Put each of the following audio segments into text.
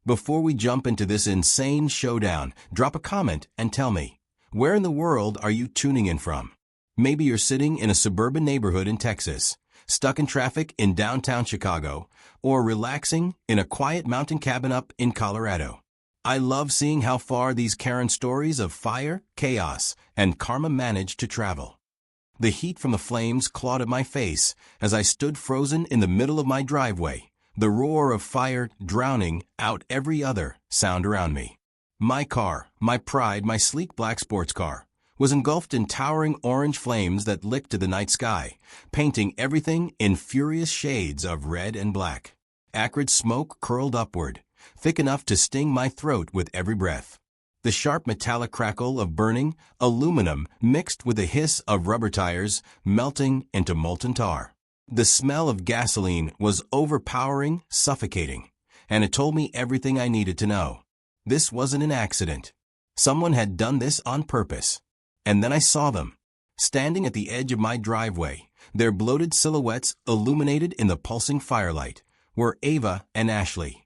Before we jump into this insane showdown, drop a comment and tell me, where in the world are you tuning in from? Maybe you're sitting in a suburban neighborhood in Texas, stuck in traffic in downtown Chicago, or relaxing in a quiet mountain cabin up in Colorado. I love seeing how far these Karen stories of fire, chaos, and karma manage to travel. The heat from the flames clawed at my face as I stood frozen in the middle of my driveway, the roar of fire drowning out every other sound around me. My car, my pride, my sleek black sports car, was engulfed in towering orange flames that licked to the night sky, painting everything in furious shades of red and black. Acrid smoke curled upward, thick enough to sting my throat with every breath. The sharp metallic crackle of burning aluminum mixed with the hiss of rubber tires melting into molten tar. The smell of gasoline was overpowering, suffocating, and it told me everything I needed to know. This wasn't an accident. Someone had done this on purpose. And then I saw them, standing at the edge of my driveway, their bloated silhouettes illuminated in the pulsing firelight, were Ava and Ashley,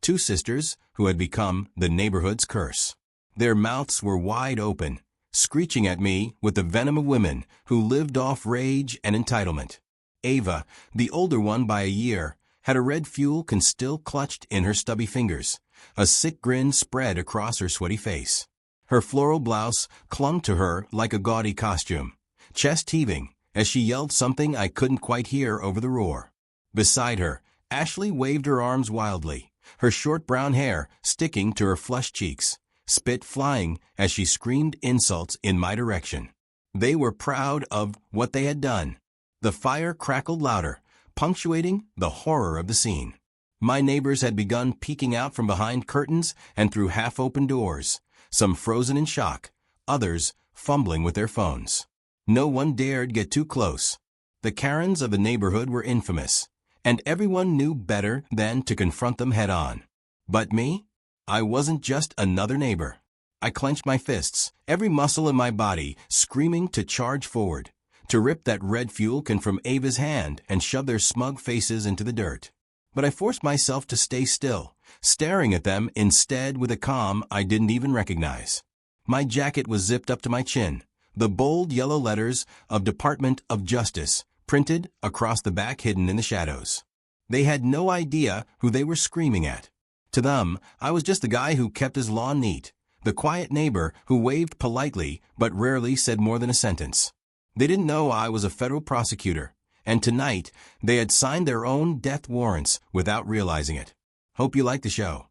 two sisters who had become the neighborhood's curse. Their mouths were wide open, screeching at me with the venom of women who lived off rage and entitlement. Ava, the older one by a year, had a red fuel can still clutched in her stubby fingers. A sick grin spread across her sweaty face. Her floral blouse clung to her like a gaudy costume, chest heaving as she yelled something I couldn't quite hear over the roar. Beside her, Ashley waved her arms wildly, her short brown hair sticking to her flushed cheeks, spit flying as she screamed insults in my direction. They were proud of what they had done. The fire crackled louder, punctuating the horror of the scene. My neighbors had begun peeking out from behind curtains and through half-open doors, some frozen in shock, others fumbling with their phones. No one dared get too close. The Karens of the neighborhood were infamous, and everyone knew better than to confront them head-on. But me? I wasn't just another neighbor. I clenched my fists, every muscle in my body screaming to charge forward, to rip that red fuel can from Ava's hand and shove their smug faces into the dirt. But I forced myself to stay still, staring at them instead with a calm I didn't even recognize. My jacket was zipped up to my chin, the bold yellow letters of Department of Justice printed across the back hidden in the shadows. They had no idea who they were screaming at. To them, I was just the guy who kept his lawn neat, the quiet neighbor who waved politely but rarely said more than a sentence. They didn't know I was a federal prosecutor, and tonight they had signed their own death warrants without realizing it. Hope you like the show.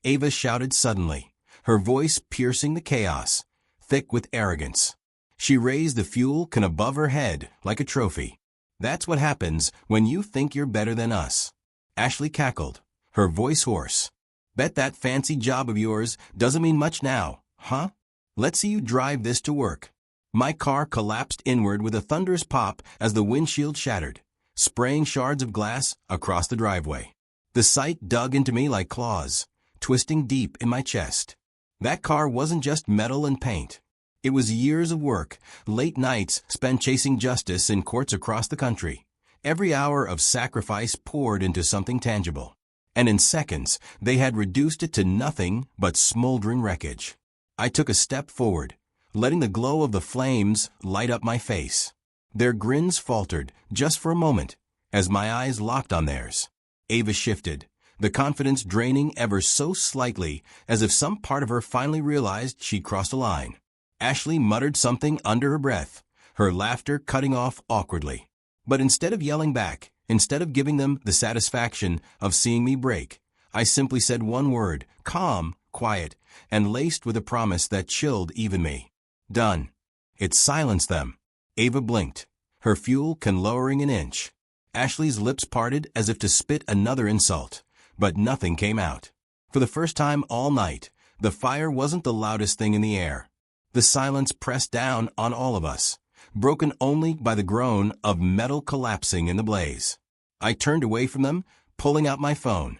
Ava shouted suddenly, her voice piercing the chaos, thick with arrogance. She raised the fuel can above her head like a trophy. That's what happens when you think you're better than us. Ashley cackled, her voice hoarse. Bet that fancy job of yours doesn't mean much now, huh? Let's see you drive this to work. My car collapsed inward with a thunderous pop as the windshield shattered, spraying shards of glass across the driveway. The sight dug into me like claws, twisting deep in my chest. That car wasn't just metal and paint. It was years of work, late nights spent chasing justice in courts across the country. Every hour of sacrifice poured into something tangible. And in seconds, they had reduced it to nothing but smoldering wreckage. I took a step forward, letting the glow of the flames light up my face. Their grins faltered just for a moment as my eyes locked on theirs. Ava shifted, the confidence draining ever so slightly as if some part of her finally realized she'd crossed a line. Ashley muttered something under her breath, her laughter cutting off awkwardly. But instead of yelling back, instead of giving them the satisfaction of seeing me break, I simply said one word, calm, quiet, and laced with a promise that chilled even me. Done. It silenced them. Ava blinked, her fuel can lowering an inch. Ashley's lips parted as if to spit another insult, but nothing came out. For the first time all night, the fire wasn't the loudest thing in the air. The silence pressed down on all of us, broken only by the groan of metal collapsing in the blaze. I turned away from them, pulling out my phone.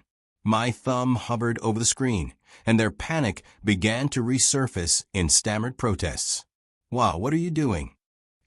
My thumb hovered over the screen, and their panic began to resurface in stammered protests. "Wow, what are you doing?"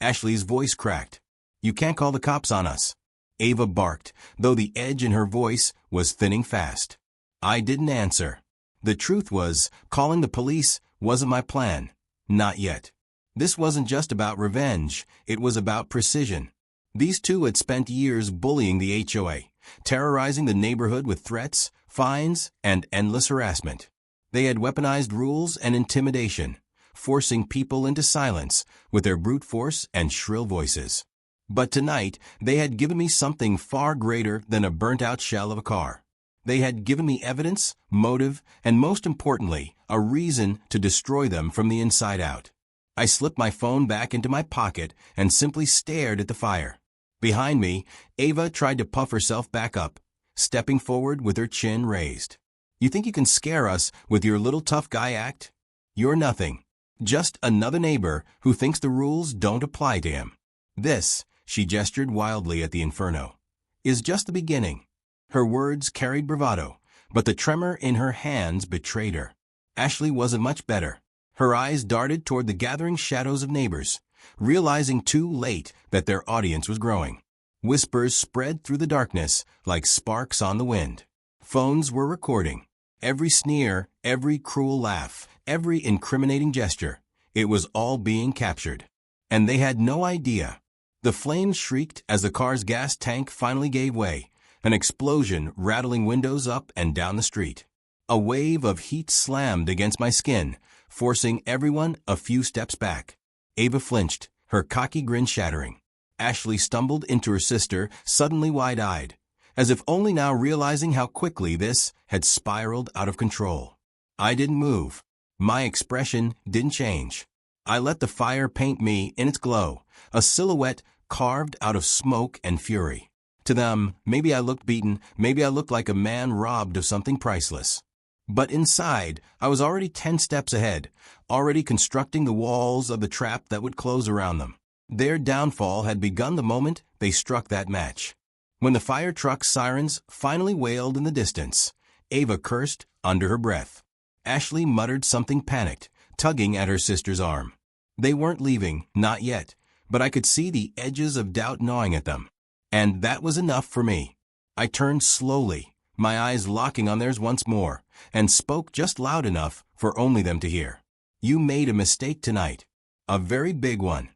Ashley's voice cracked. "You can't call the cops on us." Ava barked, though the edge in her voice was thinning fast. I didn't answer. The truth was, calling the police wasn't my plan. Not yet. This wasn't just about revenge, it was about precision. These two had spent years bullying the HOA, terrorizing the neighborhood with threats, fines, and endless harassment. They had weaponized rules and intimidation, forcing people into silence with their brute force and shrill voices. But tonight, they had given me something far greater than a burnt-out shell of a car. They had given me evidence, motive, and most importantly, a reason to destroy them from the inside out. I slipped my phone back into my pocket and simply stared at the fire. Behind me, Ava tried to puff herself back up, stepping forward with her chin raised. You think you can scare us with your little tough guy act? You're nothing. Just another neighbor who thinks the rules don't apply to him. This, she gestured wildly at the inferno, is just the beginning. Her words carried bravado, but the tremor in her hands betrayed her. Ashley wasn't much better. Her eyes darted toward the gathering shadows of neighbors, realizing too late that their audience was growing. Whispers spread through the darkness like sparks on the wind. Phones were recording. Every sneer, every cruel laugh, every incriminating gesture, it was all being captured. And they had no idea. The flames shrieked as the car's gas tank finally gave way, an explosion rattling windows up and down the street. A wave of heat slammed against my skin, forcing everyone a few steps back. Ava flinched, her cocky grin shattering. Ashley stumbled into her sister, suddenly wide-eyed, as if only now realizing how quickly this had spiraled out of control. I didn't move. My expression didn't change. I let the fire paint me in its glow, a silhouette carved out of smoke and fury. To them, maybe I looked beaten, maybe I looked like a man robbed of something priceless. But inside, I was already 10 steps ahead, already constructing the walls of the trap that would close around them. Their downfall had begun the moment they struck that match. When the fire truck's sirens finally wailed in the distance, Ava cursed under her breath. Ashley muttered something panicked, tugging at her sister's arm. They weren't leaving, not yet, but I could see the edges of doubt gnawing at them. And that was enough for me. I turned slowly, my eyes locking on theirs once more, and spoke just loud enough for only them to hear. You made a mistake tonight. A very big one.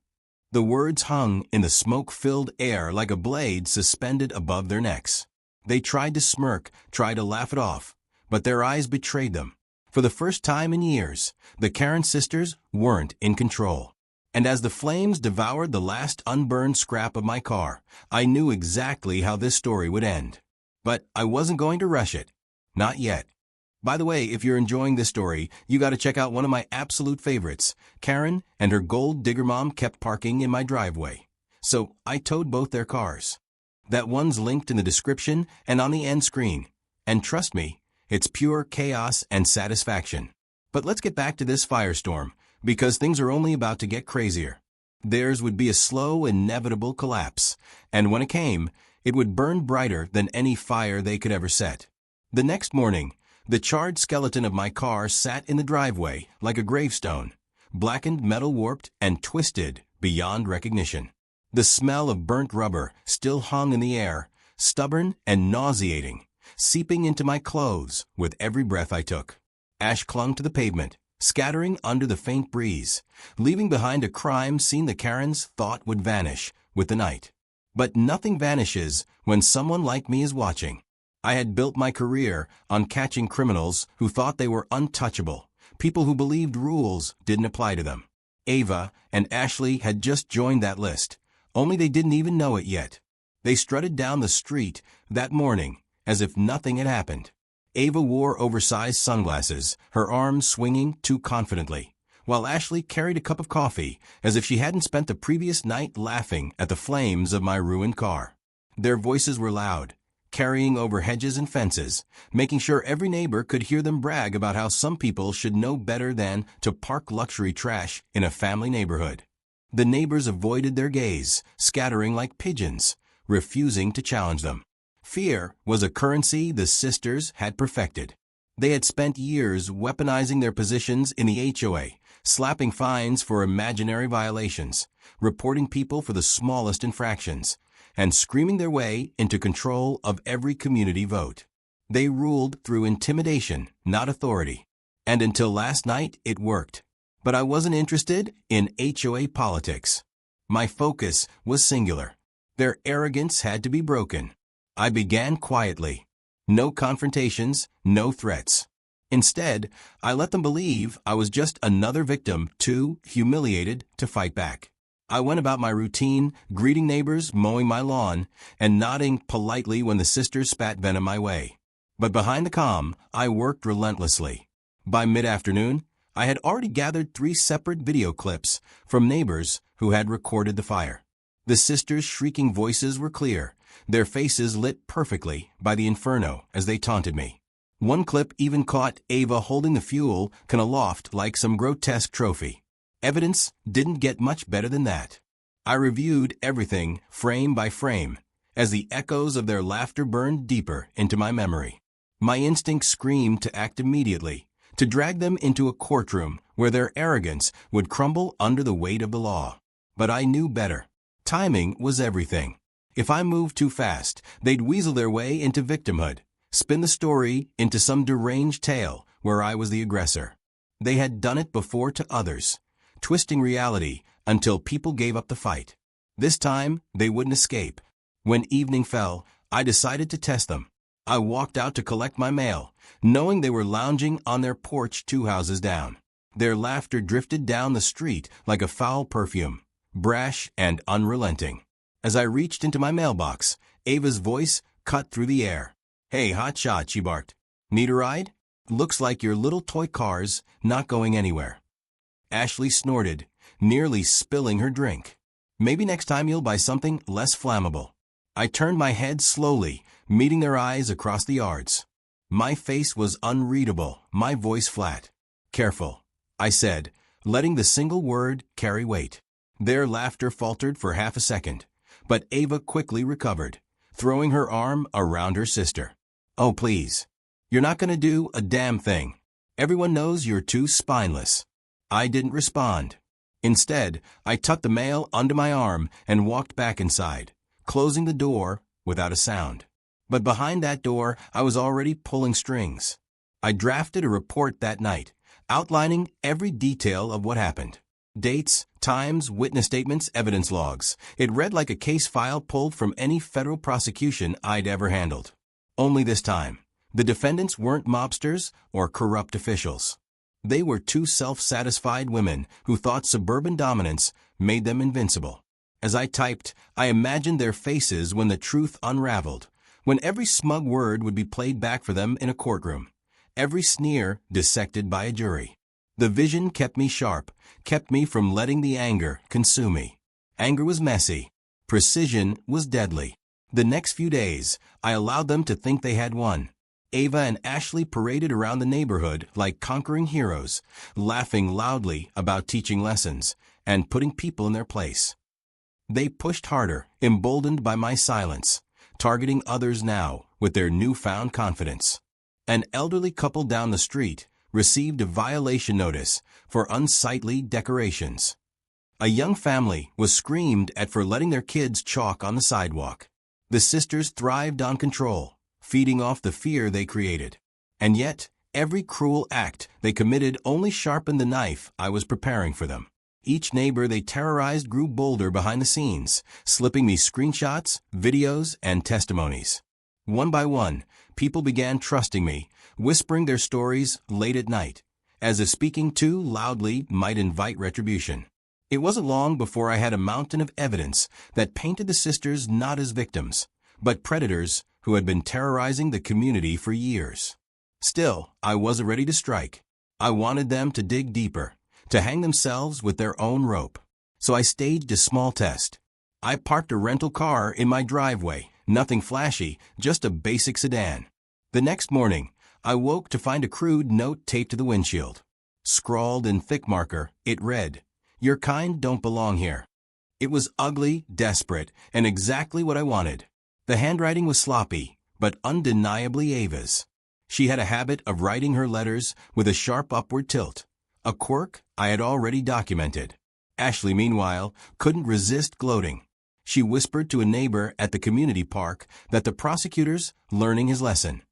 The words hung in the smoke-filled air like a blade suspended above their necks. They tried to smirk, tried to laugh it off, but their eyes betrayed them. For the first time in years, the Karen sisters weren't in control. And as the flames devoured the last unburned scrap of my car, I knew exactly how this story would end. But I wasn't going to rush it. Not yet. By the way, if you're enjoying this story, you gotta check out one of my absolute favorites. Karen and her gold digger mom kept parking in my driveway, so I towed both their cars. That one's linked in the description and on the end screen. And trust me, it's pure chaos and satisfaction. But let's get back to this firestorm, because things are only about to get crazier. Theirs would be a slow, inevitable collapse, and when it came, it would burn brighter than any fire they could ever set. The next morning, the charred skeleton of my car sat in the driveway like a gravestone, blackened, metal warped, and twisted beyond recognition. The smell of burnt rubber still hung in the air, stubborn and nauseating, seeping into my clothes with every breath I took. Ash clung to the pavement, scattering under the faint breeze, leaving behind a crime scene the Karens thought would vanish with the night. But nothing vanishes when someone like me is watching. I had built my career on catching criminals who thought they were untouchable, people who believed rules didn't apply to them. Ava and Ashley had just joined that list, only they didn't even know it yet. They strutted down the street that morning as if nothing had happened. Ava wore oversized sunglasses, her arms swinging too confidently, while Ashley carried a cup of coffee as if she hadn't spent the previous night laughing at the flames of my ruined car. Their voices were loud, carrying over hedges and fences, making sure every neighbor could hear them brag about how some people should know better than to park luxury trash in a family neighborhood. The neighbors avoided their gaze, scattering like pigeons, refusing to challenge them. Fear was a currency the sisters had perfected. They had spent years weaponizing their positions in the HOA, slapping fines for imaginary violations, reporting people for the smallest infractions, and screaming their way into control of every community vote. They ruled through intimidation, not authority. And until last night, it worked. But I wasn't interested in HOA politics. My focus was singular. Their arrogance had to be broken. I began quietly. No confrontations, no threats. Instead, I let them believe I was just another victim, too humiliated to fight back. I went about my routine, greeting neighbors, mowing my lawn, and nodding politely when the sisters spat venom my way. But behind the calm, I worked relentlessly. By mid-afternoon, I had already gathered 3 separate video clips from neighbors who had recorded the fire. The sisters' shrieking voices were clear, their faces lit perfectly by the inferno as they taunted me. One clip even caught Ava holding the fuel can aloft like some grotesque trophy. Evidence didn't get much better than that. I reviewed everything, frame by frame, as the echoes of their laughter burned deeper into my memory. My instinct screamed to act immediately, to drag them into a courtroom where their arrogance would crumble under the weight of the law. But I knew better. Timing was everything. If I moved too fast, they'd weasel their way into victimhood, spin the story into some deranged tale where I was the aggressor. They had done it before to others, twisting reality until people gave up the fight. This time, they wouldn't escape. When evening fell, I decided to test them. I walked out to collect my mail, knowing they were lounging on their porch 2 houses down. Their laughter drifted down the street like a foul perfume, brash and unrelenting. As I reached into my mailbox, Ava's voice cut through the air. "Hey, hotshot," she barked. "Need a ride? Looks like your little toy car's not going anywhere." Ashley snorted, nearly spilling her drink. "Maybe next time you'll buy something less flammable." I turned my head slowly, meeting their eyes across the yards. My face was unreadable, my voice flat. "Careful," I said, letting the single word carry weight. Their laughter faltered for half a second, but Ava quickly recovered, throwing her arm around her sister. "Oh, please. You're not going to do a damn thing. Everyone knows you're too spineless." I didn't respond. Instead, I tucked the mail under my arm and walked back inside, closing the door without a sound. But behind that door, I was already pulling strings. I drafted a report that night, outlining every detail of what happened. Dates, times, witness statements, evidence logs. It read like a case file pulled from any federal prosecution I'd ever handled. Only this time, the defendants weren't mobsters or corrupt officials. They were 2 self-satisfied women who thought suburban dominance made them invincible. As I typed, I imagined their faces when the truth unraveled, when every smug word would be played back for them in a courtroom, every sneer dissected by a jury. The vision kept me sharp, kept me from letting the anger consume me. Anger was messy. Precision was deadly. The next few days, I allowed them to think they had won. Ava and Ashley paraded around the neighborhood like conquering heroes, laughing loudly about teaching lessons and putting people in their place. They pushed harder, emboldened by my silence, targeting others now with their newfound confidence. An elderly couple down the street received a violation notice for unsightly decorations. A young family was screamed at for letting their kids chalk on the sidewalk. The sisters thrived on control, feeding off the fear they created. And yet, every cruel act they committed only sharpened the knife I was preparing for them. Each neighbor they terrorized grew bolder behind the scenes, slipping me screenshots, videos, and testimonies. One by one, people began trusting me, whispering their stories late at night, as if speaking too loudly might invite retribution. It wasn't long before I had a mountain of evidence that painted the sisters not as victims, but predators who had been terrorizing the community for years. Still, I wasn't ready to strike. I wanted them to dig deeper, to hang themselves with their own rope. So I staged a small test. I parked a rental car in my driveway, nothing flashy, just a basic sedan. The next morning, I woke to find a crude note taped to the windshield. Scrawled in thick marker, it read, "Your kind don't belong here." It was ugly, desperate, and exactly what I wanted. The handwriting was sloppy, but undeniably Ava's. She had a habit of writing her letters with a sharp upward tilt, a quirk I had already documented. Ashley, meanwhile, couldn't resist gloating. She whispered to a neighbor at the community park that the prosecutor's learning his lesson.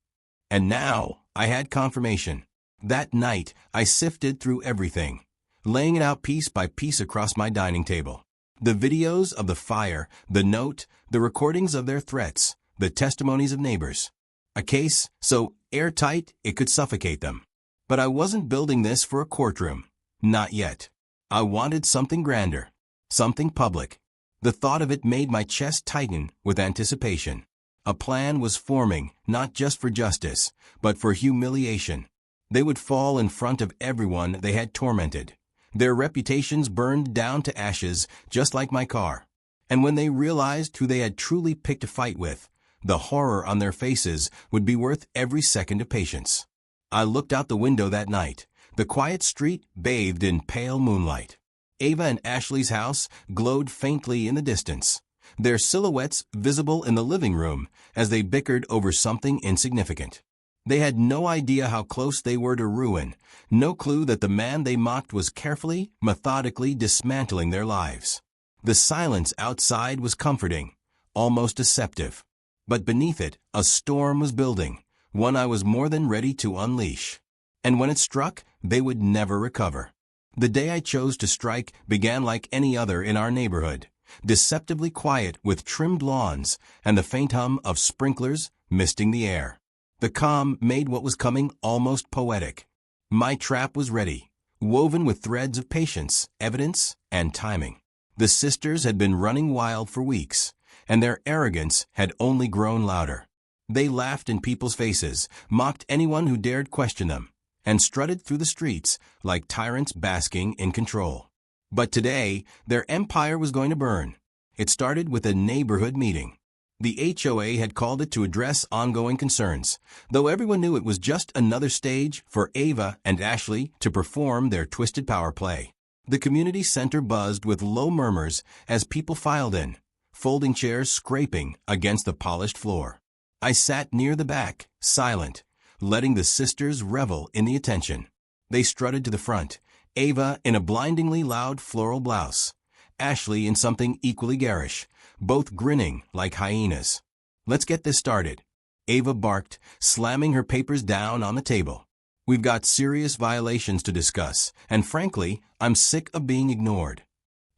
And now I had confirmation. That night, I sifted through everything, laying it out piece by piece across my dining table. The videos of the fire, the note, the recordings of their threats, the testimonies of neighbors. A case so airtight it could suffocate them. But I wasn't building this for a courtroom. Not yet. I wanted something grander. Something public. The thought of it made my chest tighten with anticipation. A plan was forming, not just for justice, but for humiliation. They would fall in front of everyone they had tormented. Their reputations burned down to ashes, just like my car. And when they realized who they had truly picked a fight with, the horror on their faces would be worth every second of patience. I looked out the window that night, the quiet street bathed in pale moonlight. Ava and Ashley's house glowed faintly in the distance, their silhouettes visible in the living room as they bickered over something insignificant. They had no idea how close they were to ruin, no clue that the man they mocked was carefully, methodically dismantling their lives. The silence outside was comforting, almost deceptive. But beneath it, a storm was building, one I was more than ready to unleash. And when it struck, they would never recover. The day I chose to strike began like any other in our neighborhood, deceptively quiet with trimmed lawns and the faint hum of sprinklers misting the air. The calm made what was coming almost poetic. My trap was ready, woven with threads of patience, evidence, and timing. The sisters had been running wild for weeks, and their arrogance had only grown louder. They laughed in people's faces, mocked anyone who dared question them, and strutted through the streets like tyrants basking in control. But today, their empire was going to burn. It started with a neighborhood meeting. The HOA had called it to address ongoing concerns, though everyone knew it was just another stage for Ava and Ashley to perform their twisted power play. The community center buzzed with low murmurs as people filed in, folding chairs scraping against the polished floor. I sat near the back, silent, letting the sisters revel in the attention. They strutted to the front, Ava in a blindingly loud floral blouse, Ashley in something equally garish, both grinning like hyenas. "Let's get this started," Ava barked, slamming her papers down on the table. "We've got serious violations to discuss, and frankly, I'm sick of being ignored."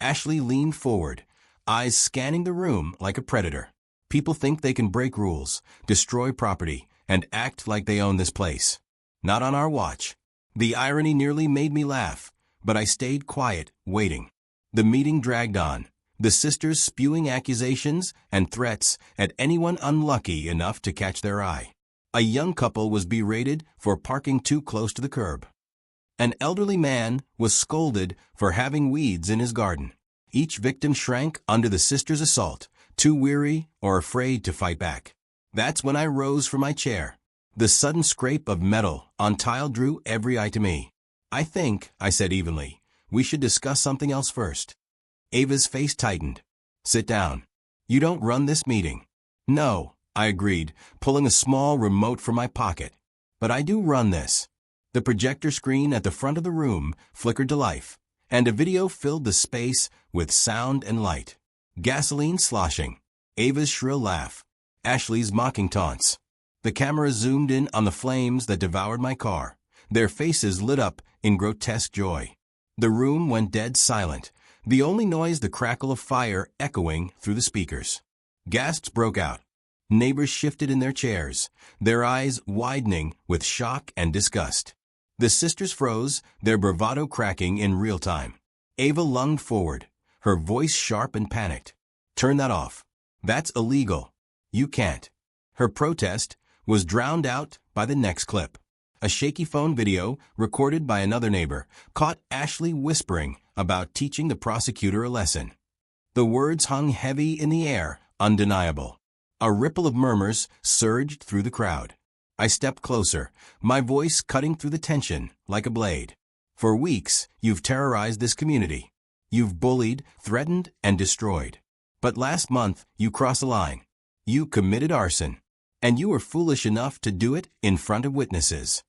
Ashley leaned forward, eyes scanning the room like a predator. "People think they can break rules, destroy property, and act like they own this place. Not on our watch." The irony nearly made me laugh, but I stayed quiet, waiting. The meeting dragged on, the sisters spewing accusations and threats at anyone unlucky enough to catch their eye. A young couple was berated for parking too close to the curb. An elderly man was scolded for having weeds in his garden. Each victim shrank under the sisters' assault, too weary or afraid to fight back. That's when I rose from my chair. The sudden scrape of metal on tile drew every eye to me. "I think," I said evenly, "we should discuss something else first." Ava's face tightened. "Sit down. You don't run this meeting." "No," I agreed, pulling a small remote from my pocket. "But I do run this." The projector screen at the front of the room flickered to life, and a video filled the space with sound and light. Gasoline sloshing, Ava's shrill laugh, Ashley's mocking taunts. The camera zoomed in on the flames that devoured my car, their faces lit up in grotesque joy. The room went dead silent, the only noise the crackle of fire echoing through the speakers. Gasps broke out. Neighbors shifted in their chairs, their eyes widening with shock and disgust. The sisters froze, their bravado cracking in real time. Ava lunged forward, her voice sharp and panicked. "Turn that off. That's illegal. You can't." Her protest was drowned out by the next clip. A shaky phone video, recorded by another neighbor, caught Ashley whispering about teaching the prosecutor a lesson. The words hung heavy in the air, undeniable. A ripple of murmurs surged through the crowd. I stepped closer, my voice cutting through the tension like a blade. "For weeks, you've terrorized this community. You've bullied, threatened, and destroyed. But last month, you crossed a line. You committed arson. And you were foolish enough to do it in front of witnesses."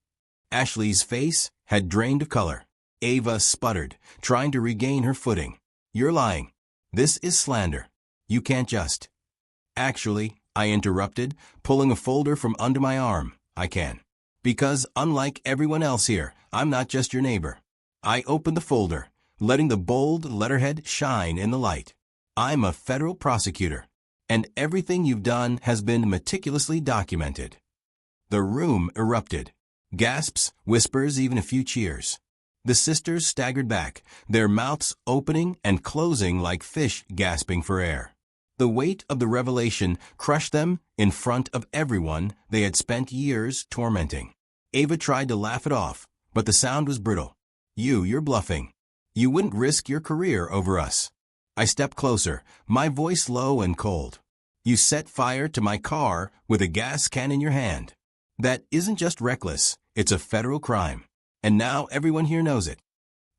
Ashley's face had drained of color. Ava sputtered, trying to regain her footing. "You're lying. This is slander. You can't just—" "Actually," I interrupted, pulling a folder from under my arm, I can. Because unlike everyone else here, I'm not just your neighbor. I opened the folder, letting the bold letterhead shine in the light. I'm a federal prosecutor, and everything you've done has been meticulously documented. The room erupted. Gasps, whispers, even a few cheers. The sisters staggered back, their mouths opening and closing like fish gasping for air. The weight of the revelation crushed them in front of everyone they had spent years tormenting. Ava tried to laugh it off, but the sound was brittle. You're bluffing. You wouldn't risk your career over us. I stepped closer, my voice low and cold. You set fire to my car with a gas can in your hand. That isn't just reckless, it's a federal crime. And now everyone here knows it.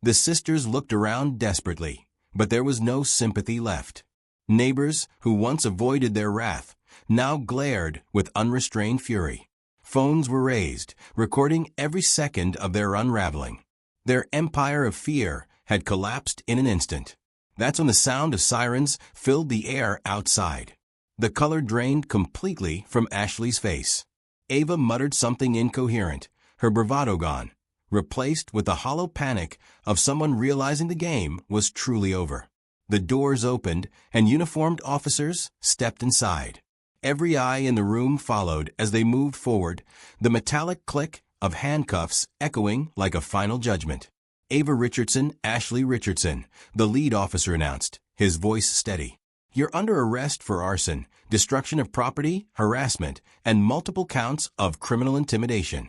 The sisters looked around desperately, but there was no sympathy left. Neighbors who once avoided their wrath now glared with unrestrained fury. Phones were raised, recording every second of their unraveling. Their empire of fear had collapsed in an instant. That's when the sound of sirens filled the air outside. The color drained completely from Ashley's face. Ava muttered something incoherent, her bravado gone, replaced with the hollow panic of someone realizing the game was truly over. The doors opened, and uniformed officers stepped inside. Every eye in the room followed as they moved forward, the metallic click of handcuffs echoing like a final judgment. Ava Richardson, Ashley Richardson, the lead officer announced, his voice steady. You're under arrest for arson, destruction of property, harassment, and multiple counts of criminal intimidation.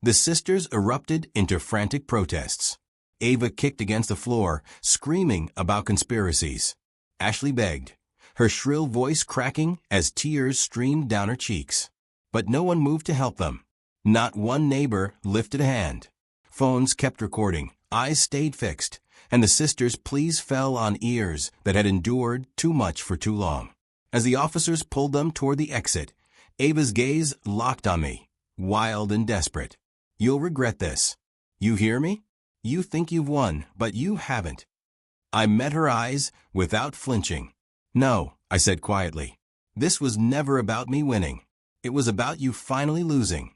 The sisters erupted into frantic protests. Ava kicked against the floor, screaming about conspiracies. Ashley begged, her shrill voice cracking as tears streamed down her cheeks. But no one moved to help them. Not one neighbor lifted a hand. Phones kept recording, eyes stayed fixed, and the sisters' pleas fell on ears that had endured too much for too long. As the officers pulled them toward the exit, Ava's gaze locked on me, wild and desperate. You'll regret this. You hear me? You think you've won, but you haven't. I met her eyes without flinching. No, I said quietly. This was never about me winning. It was about you finally losing.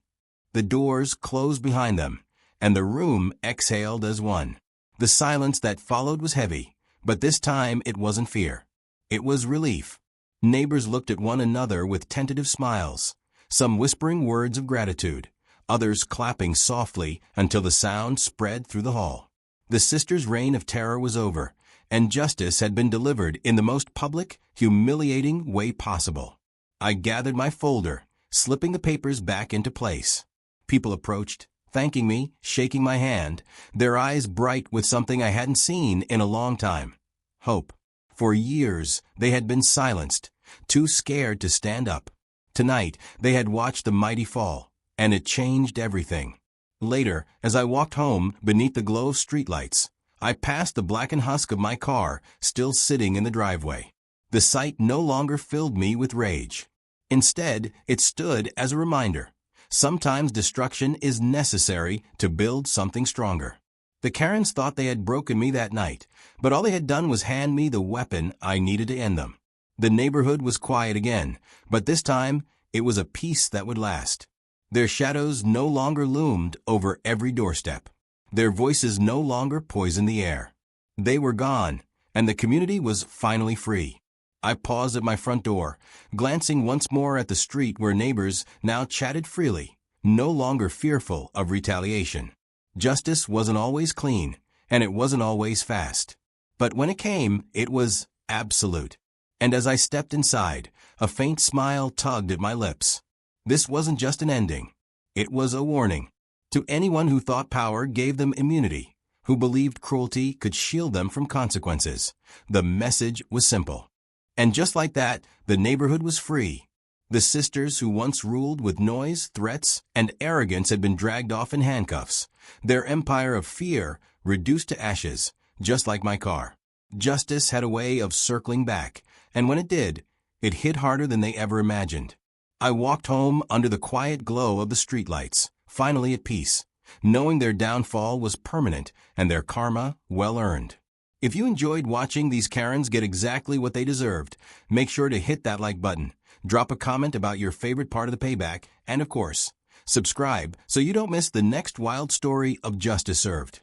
The doors closed behind them, and the room exhaled as one. The silence that followed was heavy, but this time it wasn't fear. It was relief. Neighbors looked at one another with tentative smiles, some whispering words of gratitude, others clapping softly until the sound spread through the hall. The sisters' reign of terror was over, and justice had been delivered in the most public, humiliating way possible. I gathered my folder, slipping the papers back into place. People approached, thanking me, shaking my hand, their eyes bright with something I hadn't seen in a long time. Hope. For years, they had been silenced, too scared to stand up. Tonight, they had watched the mighty fall, and it changed everything. Later, as I walked home beneath the glow of streetlights, I passed the blackened husk of my car still sitting in the driveway. The sight no longer filled me with rage. Instead, it stood as a reminder. Sometimes destruction is necessary to build something stronger. The Karens thought they had broken me that night, but all they had done was hand me the weapon I needed to end them. The neighborhood was quiet again, but this time it was a peace that would last. Their shadows no longer loomed over every doorstep. Their voices no longer poisoned the air. They were gone, and the community was finally free. I paused at my front door, glancing once more at the street where neighbors now chatted freely, no longer fearful of retaliation. Justice wasn't always clean, and it wasn't always fast. But when it came, it was absolute. And as I stepped inside, a faint smile tugged at my lips. This wasn't just an ending. It was a warning. To anyone who thought power gave them immunity, who believed cruelty could shield them from consequences, the message was simple. And just like that, the neighborhood was free. The sisters who once ruled with noise, threats, and arrogance had been dragged off in handcuffs, their empire of fear reduced to ashes, just like my car. Justice had a way of circling back, and when it did, it hit harder than they ever imagined. I walked home under the quiet glow of the streetlights, finally at peace, knowing their downfall was permanent and their karma well-earned. If you enjoyed watching these Karens get exactly what they deserved, make sure to hit that like button, drop a comment about your favorite part of the payback, and of course, Subscribe so you don't miss the next wild story of justice served.